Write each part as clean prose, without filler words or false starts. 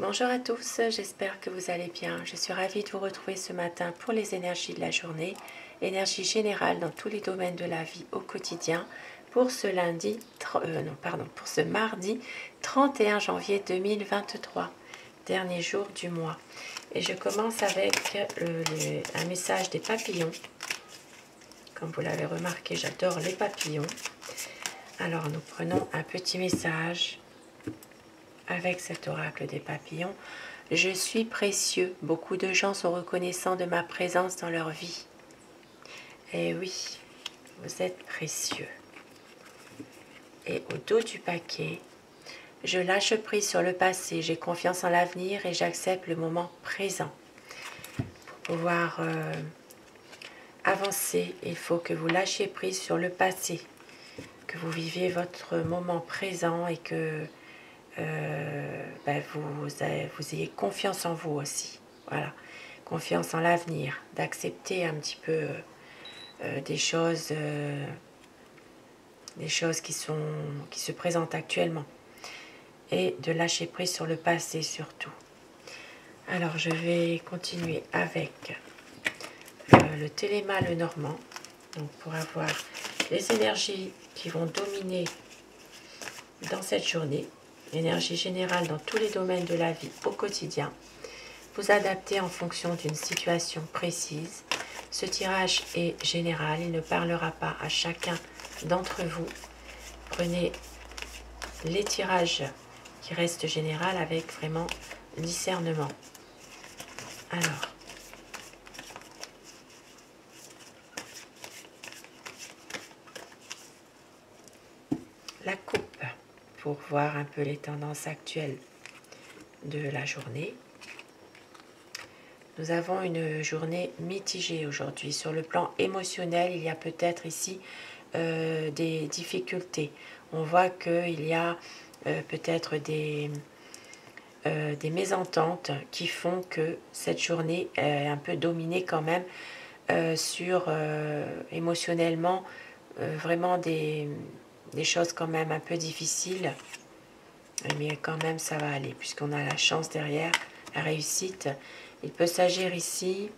Bonjour à tous, j'espère que vous allez bien. Je suis ravie de vous retrouver ce matin pour les énergies de la journée, énergie générale dans tous les domaines de la vie au quotidien pour ce pour ce mardi 31 janvier 2023, dernier jour du mois. Et je commence avec un message des papillons. Comme vous l'avez remarqué, j'adore les papillons. Alors nous prenons un petit message avec cet oracle des papillons. Je suis précieux. Beaucoup de gens sont reconnaissants de ma présence dans leur vie. Et oui, vous êtes précieux. Et au dos du paquet, je lâche prise sur le passé, j'ai confiance en l'avenir et j'accepte le moment présent. Pour pouvoir avancer, il faut que vous lâchiez prise sur le passé, que vous viviez votre moment présent et que vous ayez confiance en vous aussi. Voilà, confiance en l'avenir, d'accepter un petit peu des choses qui se présentent actuellement et de lâcher prise sur le passé surtout. Alors je vais continuer avec le Téléma le Normand, donc pour avoir les énergies qui vont dominer dans cette journée, l'énergie générale dans tous les domaines de la vie au quotidien. Vous adaptez en fonction d'une situation précise. Ce tirage est général, il ne parlera pas à chacun d'entre vous. Prenez les tirages qui restent général avec vraiment discernement. Alors, la coupe pour voir un peu les tendances actuelles de la journée. Nous avons une journée mitigée aujourd'hui. Sur le plan émotionnel, il y a peut-être ici des difficultés. On voit qu'il y a peut-être des mésententes qui font que cette journée est un peu dominée quand même sur émotionnellement vraiment des choses quand même un peu difficiles. Mais quand même ça va aller puisqu'on a la chance derrière, la réussite. Il peut s'agir ici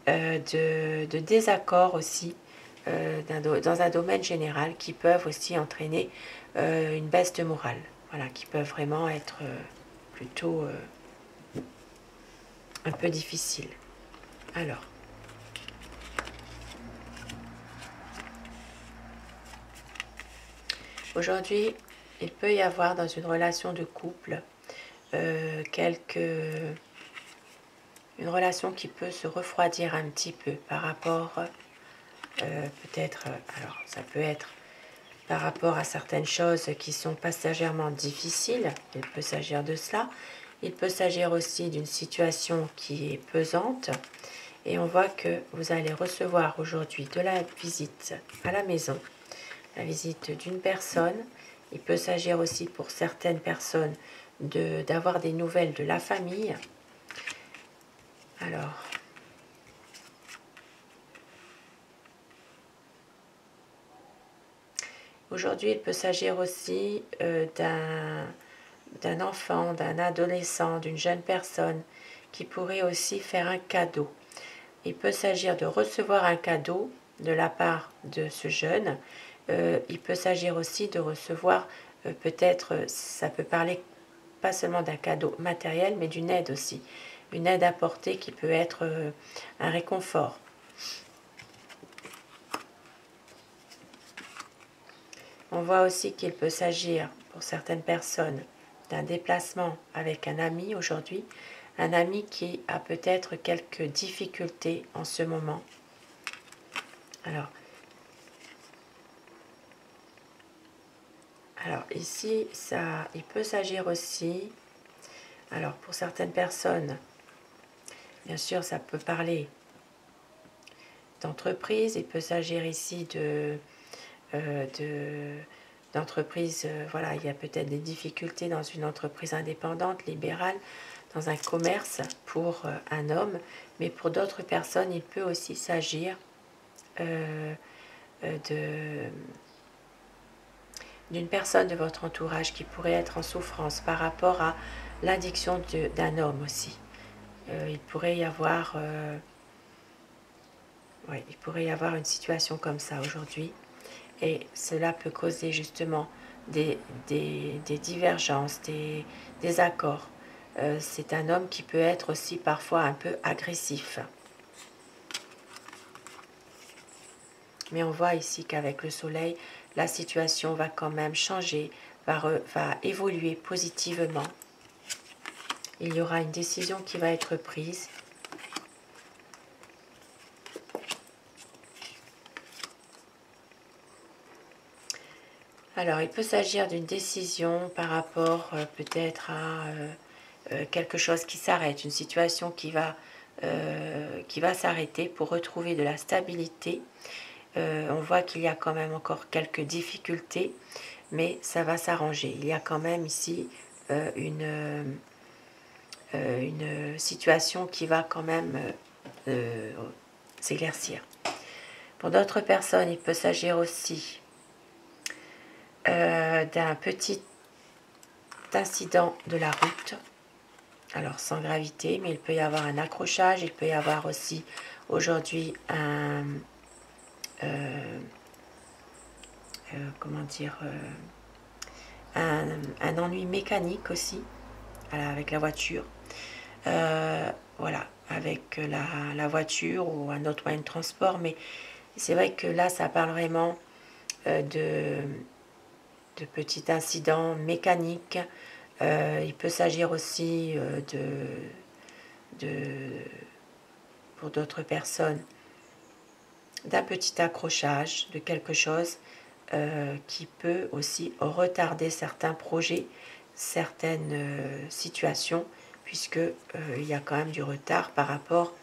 de désaccords aussi dans un domaine général qui peuvent aussi entraîner une baisse de morale. Voilà, qui peuvent vraiment être plutôt un peu difficiles. Alors, aujourd'hui, il peut y avoir dans une relation de couple une relation qui peut se refroidir un petit peu par rapport peut-être, alors ça peut être par rapport à certaines choses qui sont passagèrement difficiles, il peut s'agir de cela, il peut s'agir aussi d'une situation qui est pesante, et on voit que vous allez recevoir aujourd'hui de la visite à la maison, la visite d'une personne. Il peut s'agir aussi pour certaines personnes d'avoir des nouvelles de la famille. Alors, aujourd'hui, il peut s'agir aussi d'un enfant, d'un adolescent, d'une jeune personne qui pourrait aussi faire un cadeau. Il peut s'agir de recevoir un cadeau de la part de ce jeune. Il peut s'agir aussi de recevoir, peut-être, ça peut parler pas seulement d'un cadeau matériel, mais d'une aide aussi. Une aide apportée qui peut être un réconfort. On voit aussi qu'il peut s'agir, pour certaines personnes, d'un déplacement avec un ami aujourd'hui, un ami qui a peut-être quelques difficultés en ce moment. Alors ici, il peut s'agir aussi, alors pour certaines personnes, bien sûr ça peut parler d'entreprise, il peut s'agir ici d'entreprise, voilà, il y a peut-être des difficultés dans une entreprise indépendante, libérale, dans un commerce pour un homme, mais pour d'autres personnes, il peut aussi s'agir d'une personne de votre entourage qui pourrait être en souffrance par rapport à l'addiction d'un homme aussi. Il pourrait y avoir une situation comme ça aujourd'hui. Et cela peut causer justement des divergences, des accords. C'est un homme qui peut être aussi parfois un peu agressif. Mais on voit ici qu'avec le soleil, la situation va quand même changer, va évoluer positivement. Il y aura une décision qui va être prise. Alors, il peut s'agir d'une décision par rapport peut-être à quelque chose qui s'arrête, une situation qui va s'arrêter pour retrouver de la stabilité. On voit qu'il y a quand même encore quelques difficultés, mais ça va s'arranger. Il y a quand même ici une situation qui va quand même s'éclaircir. Pour d'autres personnes, il peut s'agir aussi d'un petit incident de la route, alors sans gravité, mais il peut y avoir un accrochage, il peut y avoir aussi aujourd'hui un ennui mécanique aussi avec la voiture, voilà, avec la voiture ou un autre moyen de transport, mais c'est vrai que là ça parle vraiment de petits incidents mécaniques. Il peut s'agir aussi pour d'autres personnes d'un petit accrochage, de quelque chose qui peut aussi retarder certains projets, certaines situations, puisque il y a quand même du retard par rapport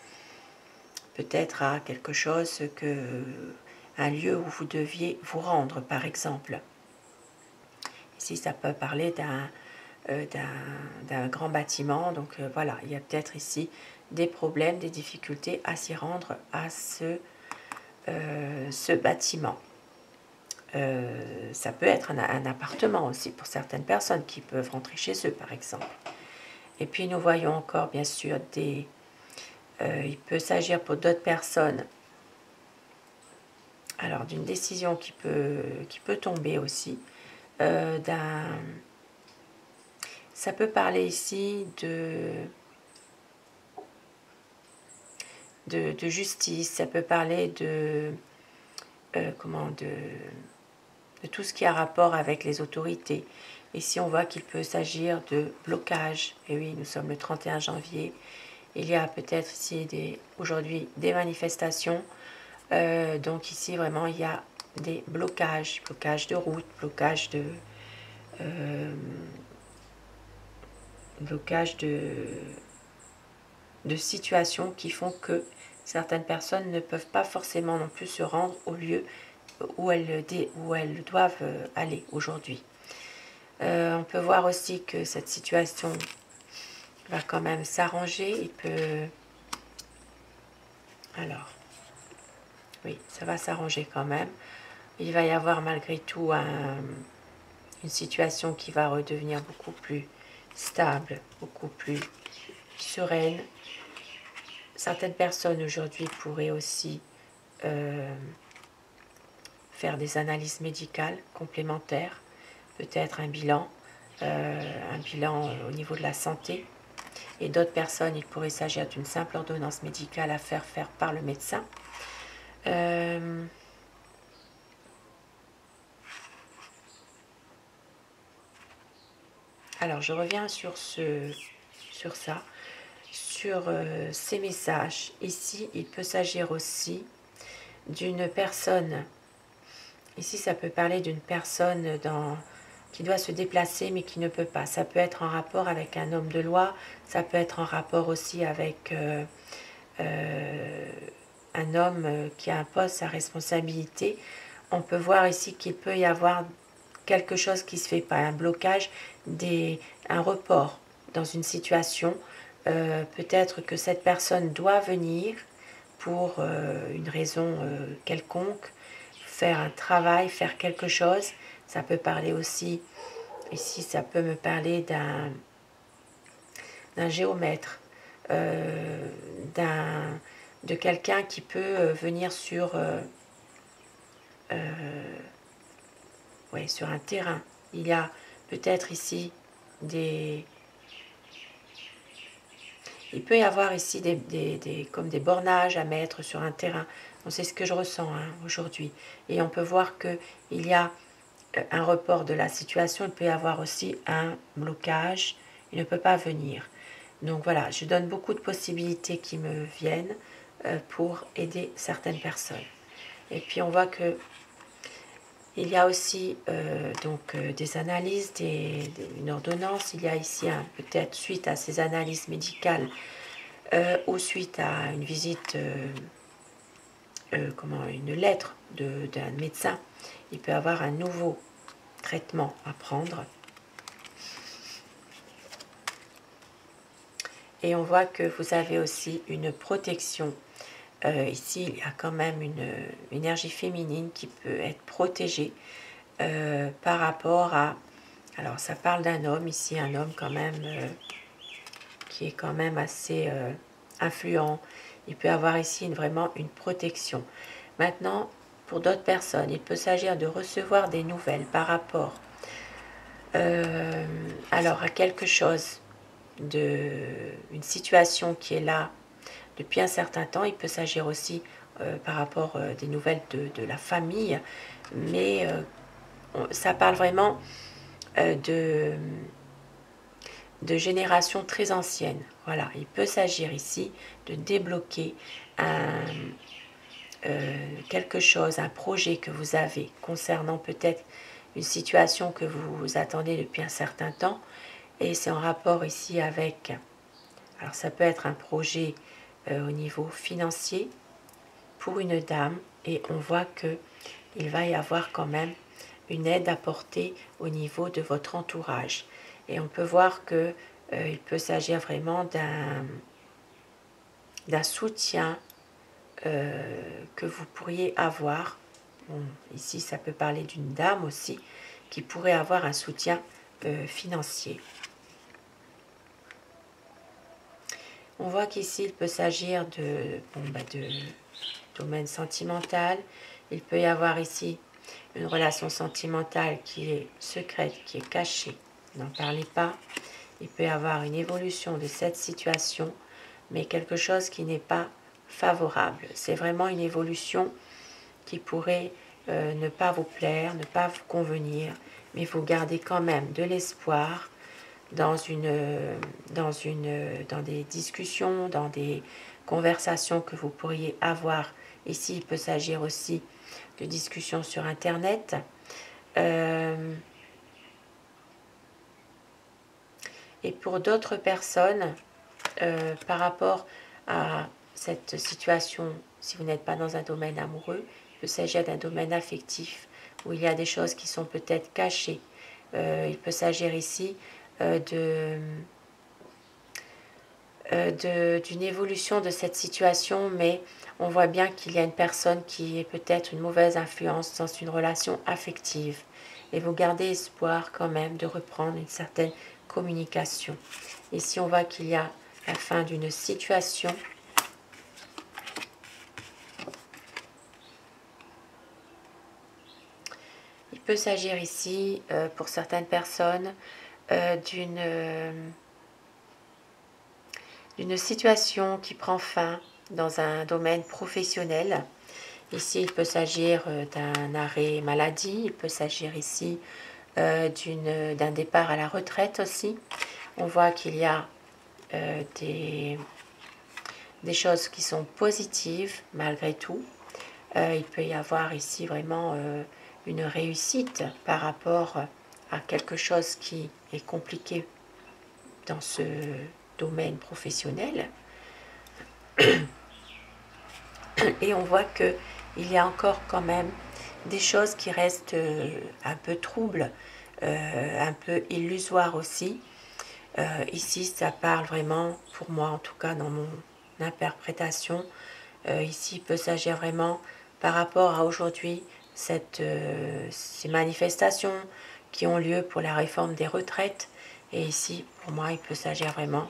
peut-être à quelque chose un lieu où vous deviez vous rendre, par exemple. Ici, ça peut parler d'un grand bâtiment. Donc voilà, il y a peut-être ici des problèmes, des difficultés à s'y rendre à ce bâtiment. Ça peut être un appartement aussi pour certaines personnes qui peuvent rentrer chez eux, par exemple. Et puis nous voyons encore, bien sûr, il peut s'agir pour d'autres personnes alors d'une décision qui peut tomber aussi. Ça peut parler ici de justice, ça peut parler de tout ce qui a rapport avec les autorités. Ici, on voit qu'il peut s'agir de blocage. Et oui, nous sommes le 31 janvier. Il y a peut-être ici aujourd'hui des manifestations. Donc ici, vraiment, il y a des blocages de route, blocage de situations qui font que certaines personnes ne peuvent pas forcément non plus se rendre au lieu où elles doivent aller aujourd'hui. On peut voir aussi que cette situation va quand même s'arranger. Alors, oui, ça va s'arranger quand même. Il va y avoir malgré tout une situation qui va redevenir beaucoup plus stable, beaucoup plus sereine. Certaines personnes aujourd'hui pourraient aussi faire des analyses médicales complémentaires, peut-être un bilan au niveau de la santé. Et d'autres personnes, il pourrait s'agir d'une simple ordonnance médicale à faire par le médecin. Alors, je reviens sur ça, sur ces messages. Ici, il peut s'agir aussi d'une personne. Ici, ça peut parler d'une personne qui doit se déplacer mais qui ne peut pas. Ça peut être en rapport avec un homme de loi, ça peut être en rapport aussi avec un homme qui a un poste à responsabilité. On peut voir ici qu'il peut y avoir quelque chose qui se fait pas, un blocage, un report dans une situation. Peut-être que cette personne doit venir pour une raison quelconque, faire un travail, faire quelque chose. Ça peut parler aussi, ici ça peut me parler d'un géomètre, de quelqu'un qui peut venir sur, ouais, sur un terrain. Il y a peut-être ici des... Il peut y avoir ici comme des bornages à mettre sur un terrain. C'est ce que je ressens aujourd'hui. Et on peut voir qu'il y a un report de la situation. Il peut y avoir aussi un blocage. Il ne peut pas venir. Donc voilà, je donne beaucoup de possibilités qui me viennent pour aider certaines personnes. Et puis on voit que il y a aussi des analyses, une ordonnance. Il y a ici peut-être suite à ces analyses médicales ou suite à une visite, une lettre d'un médecin. Il peut y avoir un nouveau traitement à prendre. Et on voit que vous avez aussi une protection. Ici, il y a quand même une énergie féminine qui peut être protégée par rapport à... Alors, ça parle d'un homme, ici, un homme quand même qui est quand même assez influent. Il peut avoir ici vraiment une protection. Maintenant, pour d'autres personnes, il peut s'agir de recevoir des nouvelles par rapport alors à quelque chose, une situation qui est là depuis un certain temps. Il peut s'agir aussi par rapport des nouvelles de la famille, mais ça parle vraiment de générations très anciennes. Voilà, il peut s'agir ici de débloquer quelque chose, un projet que vous avez concernant peut-être une situation que vous attendez depuis un certain temps, et c'est en rapport ici avec, alors ça peut être un projet au niveau financier pour une dame, et on voit que il va y avoir quand même une aide apportée au niveau de votre entourage. Et on peut voir que il peut s'agir vraiment d'un soutien que vous pourriez avoir. Bon, ici, ça peut parler d'une dame aussi qui pourrait avoir un soutien financier. On voit qu'ici, il peut s'agir de domaine sentimental. Il peut y avoir ici une relation sentimentale qui est secrète, qui est cachée. N'en parlez pas. Il peut y avoir une évolution de cette situation, mais quelque chose qui n'est pas favorable. C'est vraiment une évolution qui pourrait ne pas vous plaire, ne pas vous convenir, mais vous gardez quand même de l'espoir dans des discussions, dans des conversations que vous pourriez avoir. Ici, il peut s'agir aussi de discussions sur Internet. Et pour d'autres personnes, par rapport à cette situation, si vous n'êtes pas dans un domaine amoureux, il peut s'agir d'un domaine affectif où il y a des choses qui sont peut-être cachées. Il peut s'agir ici d'une évolution de cette situation, mais on voit bien qu'il y a une personne qui est peut-être une mauvaise influence dans une relation affective. Et vous gardez espoir quand même de reprendre une certaine communication. Ici, on voit qu'il y a la fin d'une situation. Il peut s'agir ici, pour certaines personnes, d'une situation qui prend fin dans un domaine professionnel. Ici, il peut s'agir d'un arrêt maladie. Il peut s'agir ici d'un départ à la retraite aussi. On voit qu'il y a des choses qui sont positives malgré tout. Il peut y avoir ici vraiment une réussite par rapport à quelque chose qui est compliqué dans ce domaine professionnel. Et on voit qu'il y a encore quand même des choses qui restent un peu troubles, un peu illusoires aussi. Ici, ça parle vraiment, pour moi en tout cas dans mon interprétation, ici il peut s'agir vraiment par rapport à aujourd'hui ces manifestations qui ont lieu pour la réforme des retraites. Et ici, pour moi, il peut s'agir vraiment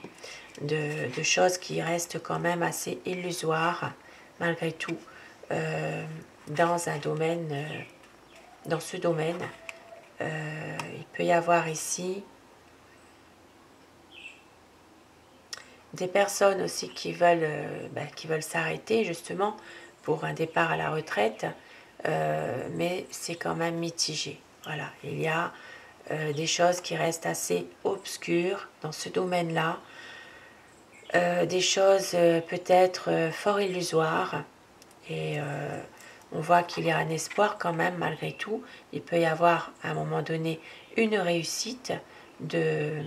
de choses qui restent quand même assez illusoires, malgré tout, dans un domaine, dans ce domaine. Il peut y avoir ici des personnes aussi qui veulent s'arrêter justement pour un départ à la retraite, mais c'est quand même mitigé. Voilà, il y a des choses qui restent assez obscures dans ce domaine-là, des choses peut-être fort illusoires, et on voit qu'il y a un espoir quand même malgré tout. Il peut y avoir à un moment donné une réussite de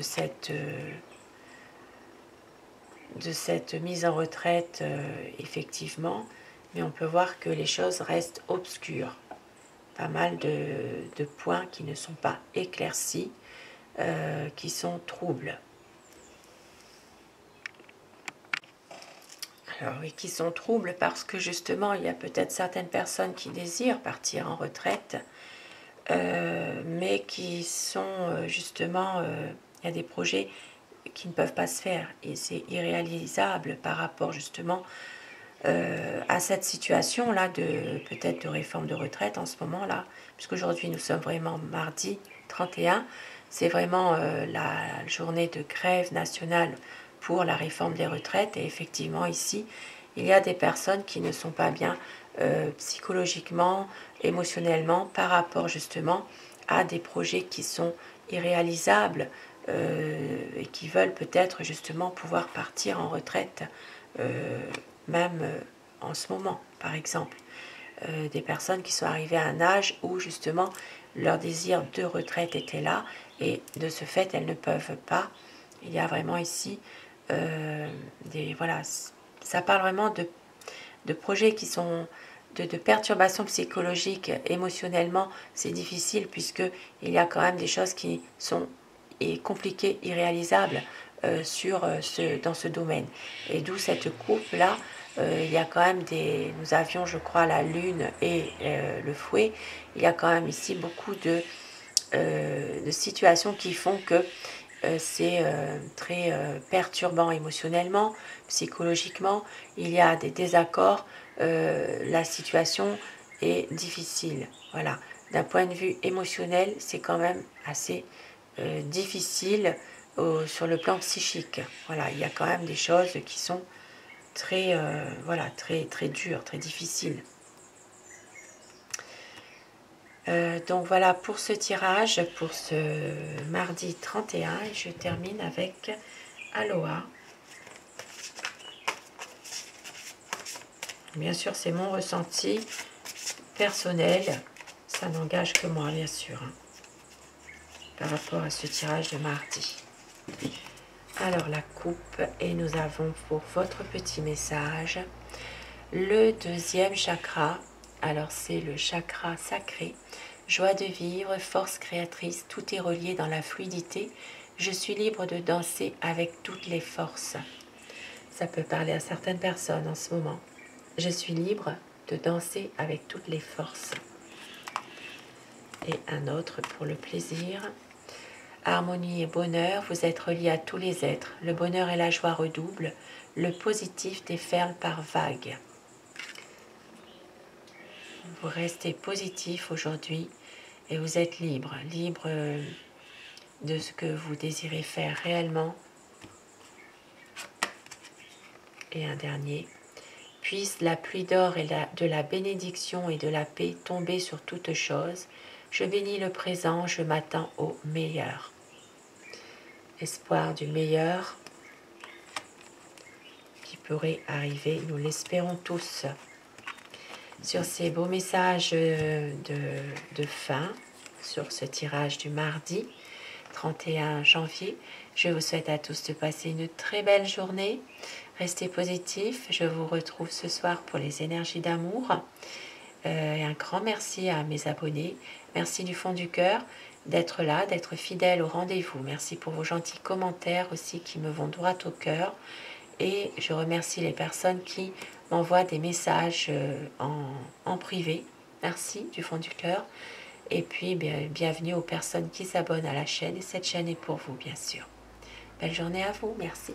cette mise en retraite, effectivement, mais on peut voir que les choses restent obscures. Pas mal de points qui ne sont pas éclaircis, qui sont troubles. Alors oui, qui sont troubles parce que justement, il y a peut-être certaines personnes qui désirent partir en retraite, mais qui sont justement, il y a des projets qui ne peuvent pas se faire et c'est irréalisable par rapport justement à cette situation-là de peut-être de réforme de retraite en ce moment-là, puisqu'aujourd'hui nous sommes vraiment mardi 31, c'est vraiment la journée de grève nationale pour la réforme des retraites et effectivement ici il y a des personnes qui ne sont pas bien psychologiquement, émotionnellement par rapport justement à des projets qui sont irréalisables et qui veulent peut-être justement pouvoir partir en retraite même en ce moment par exemple. Des personnes qui sont arrivées à un âge où justement leur désir de retraite était là et de ce fait elles ne peuvent pas. Il y a vraiment ici voilà, ça parle vraiment de projets qui sont de perturbations psychologiques, émotionnellement, c'est difficile puisque il y a quand même des choses qui sont compliquées, irréalisables dans ce domaine. Et d'où cette coupe-là, il y a quand même nous avions, je crois, la lune et le fouet. Il y a quand même ici beaucoup de situations qui font que c'est très perturbant émotionnellement, psychologiquement. Il y a des désaccords, la situation est difficile. Voilà. D'un point de vue émotionnel, c'est quand même assez difficile sur le plan psychique. Voilà, il y a quand même des choses qui sont très, voilà, très dures, très difficiles. Donc voilà pour ce tirage, pour ce mardi 31, et je termine avec Aloha. Bien sûr, c'est mon ressenti personnel, ça n'engage que moi, bien sûr, hein, par rapport à ce tirage de mardi. Alors la coupe, et nous avons pour votre petit message le deuxième chakra. Alors c'est le chakra sacré, joie de vivre, force créatrice, tout est relié dans la fluidité. Je suis libre de danser avec toutes les forces. Ça peut parler à certaines personnes en ce moment. Je suis libre de danser avec toutes les forces. Et un autre pour le plaisir. Harmonie et bonheur, vous êtes reliés à tous les êtres. Le bonheur et la joie redoublent. Le positif déferle par vagues. Vous restez positif aujourd'hui et vous êtes libre, libre de ce que vous désirez faire réellement. Et un dernier. Puisse la pluie d'or et de la bénédiction et de la paix tomber sur toutes choses. Je bénis le présent, je m'attends au meilleur. Espoir du meilleur qui pourrait arriver, nous l'espérons tous. Sur ces beaux messages de fin, sur ce tirage du mardi 31 janvier, je vous souhaite à tous de passer une très belle journée. Restez positifs, je vous retrouve ce soir pour les énergies d'amour. Et un grand merci à mes abonnés, merci du fond du cœur d'être là, d'être fidèles au rendez-vous. Merci pour vos gentils commentaires aussi qui me vont droit au cœur. Et je remercie les personnes qui m'envoient des messages en privé. Merci du fond du cœur. Et puis, bienvenue aux personnes qui s'abonnent à la chaîne. Et cette chaîne est pour vous, bien sûr. Belle journée à vous. Merci.